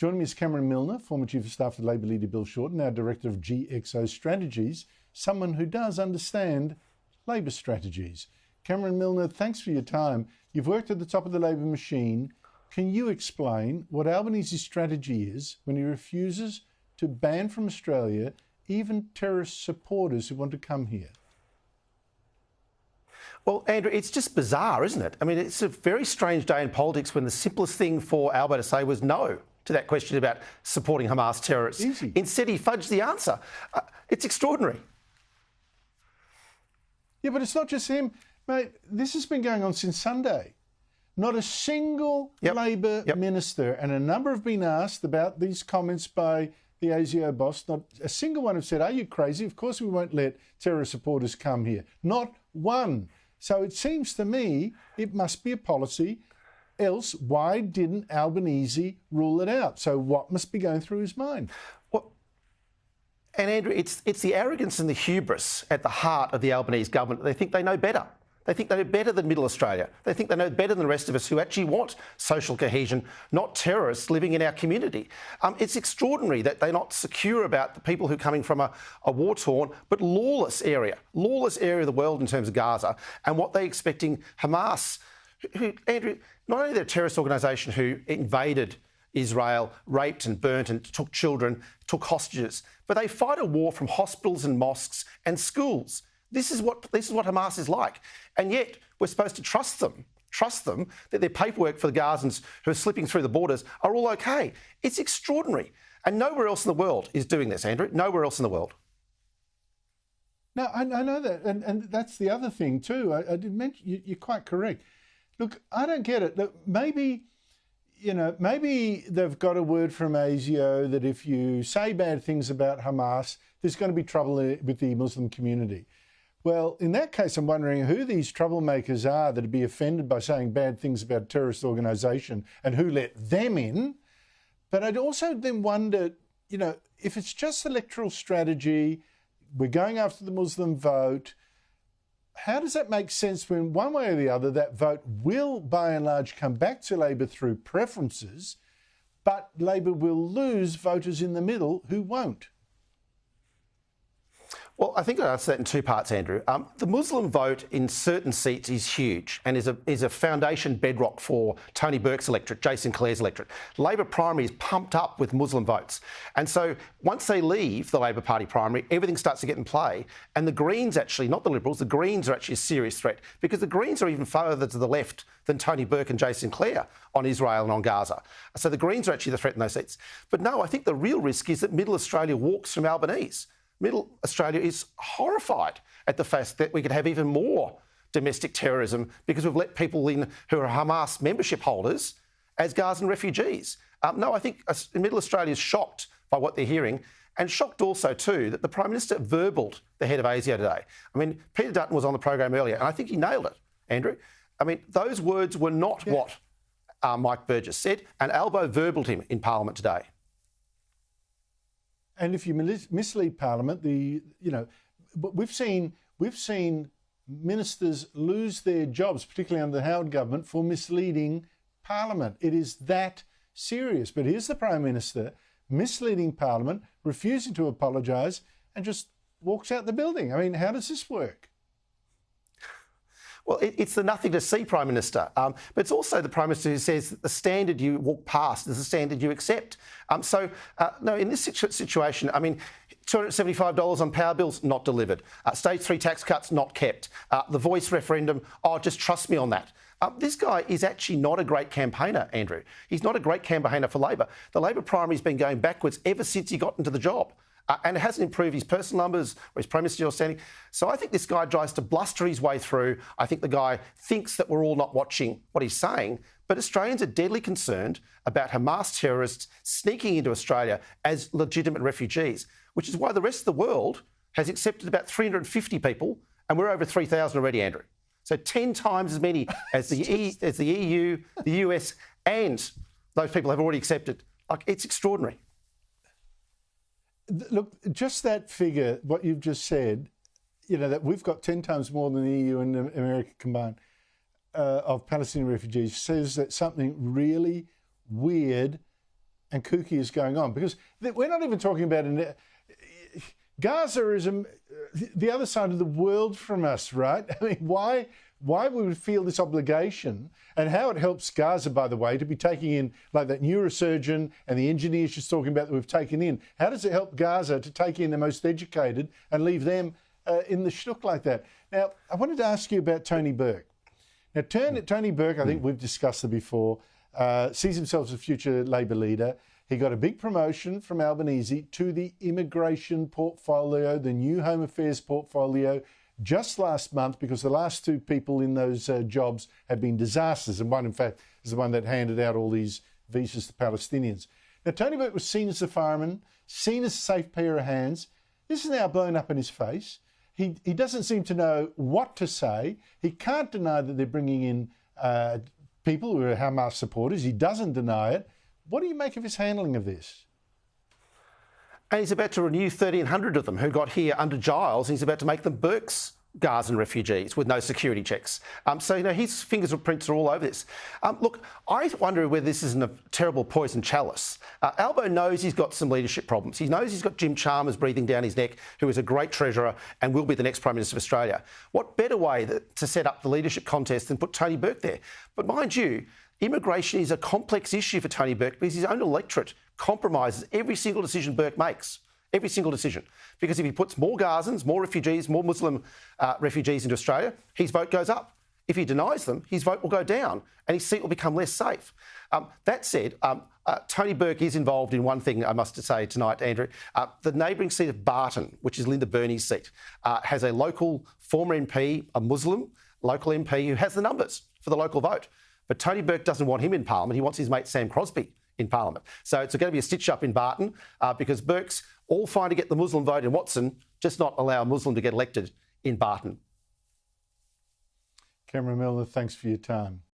Joining me is Cameron Milner, former Chief of Staff to Labor leader Bill Shorten, now Director of GXO Strategies, someone who does understand Labor strategies. Cameron Milner, thanks for your time. You've worked at the top of the Labor machine. Can you explain what Albanese's strategy is when he refuses to ban from Australia even terrorist supporters who want to come here? Well, Andrew, it's just bizarre, isn't it? I mean, it's a very strange day in politics when the simplest thing for Albo to say was no to that question about supporting Hamas terrorists. Easy. Instead, he fudged the answer. It's extraordinary. Yeah, but it's not just him. Mate, this has been going on since Sunday. Not a single Labor minister, and a number have been asked about these comments by the ASIO boss, not a single one have said, are you crazy? Of course we won't let terrorist supporters come here. Not one. So it seems to me it must be a policy. Else, why didn't Albanese rule it out? So what must be going through his mind? Well, and Andrew, it's the arrogance and the hubris at the heart of the Albanese government. They think they know better. They think they know better than Middle Australia. They think they know better than the rest of us who actually want social cohesion, not terrorists living in our community. It's extraordinary that they're not secure about the people who are coming from a war-torn but lawless area of the world in terms of Gaza, and what they're expecting Hamas, who, Andrew, not only they're a terrorist organisation who invaded Israel, raped and burnt and took children, took hostages, but they fight a war from hospitals and mosques and schools. This is what Hamas is like. And yet we're supposed to trust them that their paperwork for the Gazans who are slipping through the borders are all okay. It's extraordinary. And nowhere else in the world is doing this, Andrew. Nowhere else in the world. No, I know that. And that's the other thing too. I did mention, you're quite correct. Look, I don't get it. Look, maybe they've got a word from ASIO that if you say bad things about Hamas, there's going to be trouble with the Muslim community. Well, in that case, I'm wondering who these troublemakers are that would be offended by saying bad things about a terrorist organisation and who let them in. But I'd also then wonder, if it's just electoral strategy, we're going after the Muslim vote, how does that make sense when one way or the other that vote will by and large come back to Labor through preferences, but Labor will lose voters in the middle who won't? Well, I think I'll answer that in two parts, Andrew. The Muslim vote in certain seats is huge and is a foundation bedrock for Tony Burke's electorate, Jason Clare's electorate. Labor primary is pumped up with Muslim votes. And so once they leave the Labor Party primary, everything starts to get in play. And the Greens actually, not the Liberals, the Greens are actually a serious threat because the Greens are even further to the left than Tony Burke and Jason Clare on Israel and on Gaza. So the Greens are actually the threat in those seats. But no, I think the real risk is that Middle Australia walks from Albanese. Middle Australia is horrified at the fact that we could have even more domestic terrorism because we've let people in who are Hamas membership holders as Gazan refugees. No, I think Middle Australia is shocked by what they're hearing, and shocked also too that the Prime Minister verbaled the head of ASIO today. I mean, Peter Dutton was on the program earlier, and I think he nailed it, Andrew. I mean, those words were not what Mike Burgess said, and Albo verbaled him in Parliament today. And if you mislead Parliament, but we've seen ministers lose their jobs, particularly under the Howard government, for misleading Parliament. It is that serious. But here's the Prime Minister misleading Parliament, refusing to apologise, and just walks out the building. I mean, how does this work? Well, it's the nothing to see Prime Minister, but it's also the Prime Minister who says that the standard you walk past is the standard you accept. No, in this situation, I mean, $275 on power bills, not delivered. Stage 3 tax cuts, not kept. The voice referendum, just trust me on that. This guy is actually not a great campaigner, Andrew. He's not a great campaigner for Labor. The Labor primary's been going backwards ever since he got into the job. And it hasn't improved his personal numbers or his premiership standing. So I think this guy tries to bluster his way through. I think the guy thinks that we're all not watching what he's saying. But Australians are deadly concerned about Hamas terrorists sneaking into Australia as legitimate refugees, which is why the rest of the world has accepted about 350 people, and we're over 3,000 already, Andrew. So 10 times as many as the EU, the US, and those people have already accepted. Like, it's extraordinary. Look, just that figure, what you've just said, that we've got 10 times more than the EU and America combined of Palestinian refugees, says that something really weird and kooky is going on? Because we're not even talking about Gaza is the other side of the world from us, right? I mean, why we would feel this obligation, and how it helps Gaza, by the way, to be taking in like that neurosurgeon and the engineers she's talking about that we've taken in. How does it help Gaza to take in the most educated and leave them in the schnook like that? Now, I wanted to ask you about Tony Burke. Now, Tony Burke, I think we've discussed it before, sees himself as a future Labor leader. He got a big promotion from Albanese to the immigration portfolio, the new Home Affairs portfolio, just last month, because the last two people in those jobs have been disasters. And one, in fact, is the one that handed out all these visas to Palestinians. Now, Tony Burke was seen as a fireman, seen as a safe pair of hands. This is now blown up in his face. He doesn't seem to know what to say. He can't deny that they're bringing in people who are Hamas supporters. He doesn't deny it. What do you make of his handling of this? And he's about to renew 1,300 of them who got here under Giles. He's about to make them Burke's Gazan refugees with no security checks. So, his fingerprints are all over this. Look, I wonder whether this isn't a terrible poison chalice. Albo knows he's got some leadership problems. He knows he's got Jim Chalmers breathing down his neck, who is a great treasurer and will be the next Prime Minister of Australia. What better way to set up the leadership contest than put Tony Burke there? But mind you, immigration is a complex issue for Tony Burke because his own electorate compromises every single decision Burke makes. Every single decision. Because if he puts more Gazans, more refugees, more Muslim refugees into Australia, his vote goes up. If he denies them, his vote will go down and his seat will become less safe. That said, Tony Burke is involved in one thing, I must say tonight, Andrew. The neighbouring seat of Barton, which is Linda Burney's seat, has a local former MP, a Muslim local MP, who has the numbers for the local vote. But Tony Burke doesn't want him in Parliament. He wants his mate Sam Crosby in Parliament. So it's going to be a stitch-up in Barton because Burke's all fine to get the Muslim vote in Watson, just not allow a Muslim to get elected in Barton. Cameron Milner, thanks for your time.